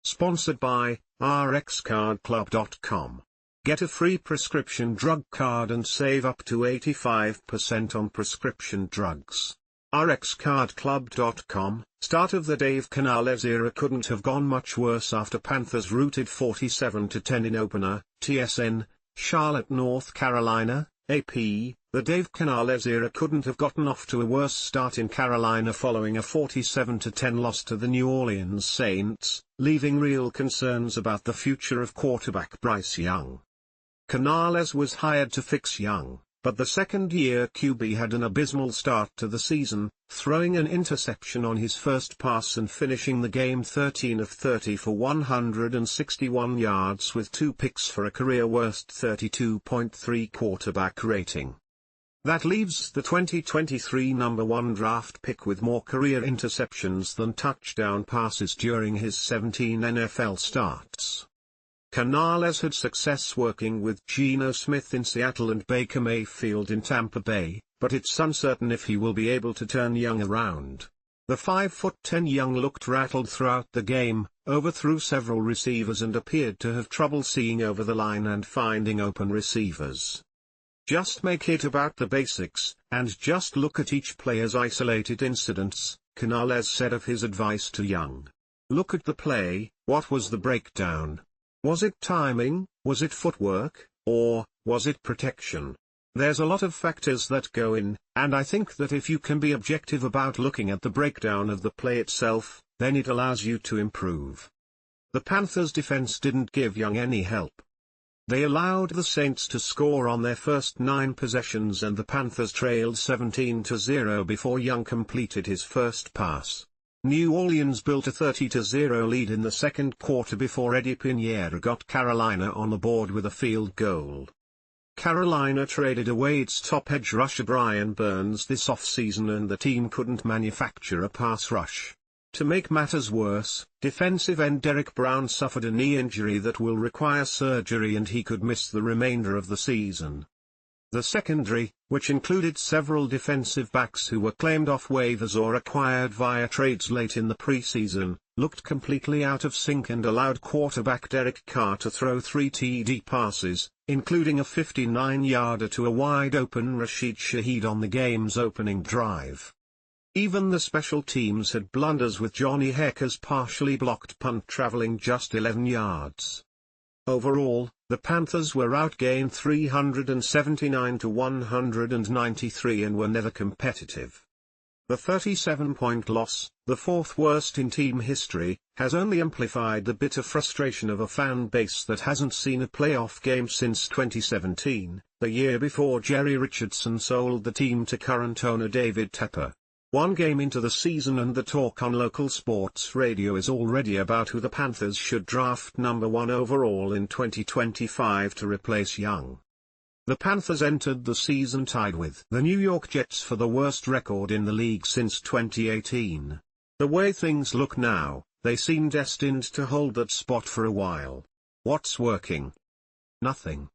Sponsored by rxcardclub.com. Get a free prescription drug card and save up to 85% on prescription drugs. rxcardclub.com. Start of the Dave Canales era couldn't have gone much worse after Panthers routed 47-10 in opener Tsn, Charlotte, North Carolina, AP. The Dave Canales era couldn't have gotten off to a worse start in Carolina following a 47-10 loss to the New Orleans Saints, leaving real concerns about the future of quarterback Bryce Young. Canales was hired to fix Young, but the second-year QB had an abysmal start to the season, throwing an interception on his first pass and finishing the game 13 of 30 for 161 yards with 2 picks for a career-worst 32.3 quarterback rating. That leaves the 2023 number 1 draft pick with more career interceptions than touchdown passes during his 17 NFL starts. Canales had success working with Geno Smith in Seattle and Baker Mayfield in Tampa Bay, but it's uncertain if he will be able to turn Young around. The 5'10" Young looked rattled throughout the game, overthrew several receivers and appeared to have trouble seeing over the line and finding open receivers. Just make it about the basics, and just look at each player's isolated incidents, Canales said of his advice to Young. Look at the play. What was the breakdown? Was it timing, was it footwork, or was it protection? There's a lot of factors that go in, and I think that if you can be objective about looking at the breakdown of the play itself, then it allows you to improve. The Panthers' defense didn't give Young any help. They allowed the Saints to score on their first 9 possessions and the Panthers trailed 17-0 before Young completed his first pass. New Orleans built a 30-0 lead in the second quarter before Eddy Pineiro got Carolina on the board with a field goal. Carolina traded away its top edge rusher Brian Burns this offseason and the team couldn't manufacture a pass rush. To make matters worse, defensive end Derrick Brown suffered a knee injury that will require surgery and he could miss the remainder of the season. The secondary, which included several defensive backs who were claimed off waivers or acquired via trades late in the preseason, looked completely out of sync and allowed quarterback Derek Carr to throw 3 TD passes, including a 59-yarder to a wide-open Rasheed Shaheed on the game's opening drive. Even the special teams had blunders with Johnny Hecker's partially blocked punt traveling just 11 yards. Overall, the Panthers were outgained 379-193 and were never competitive. The 37-point loss, the 4th worst in team history, has only amplified the bitter frustration of a fan base that hasn't seen a playoff game since 2017, the year before Jerry Richardson sold the team to current owner David Tepper. One game into the season and the talk on local sports radio is already about who the Panthers should draft number 1 overall in 2025 to replace Young. The Panthers entered the season tied with the New York Jets for the worst record in the league since 2018. The way things look now, they seem destined to hold that spot for a while. What's working? Nothing.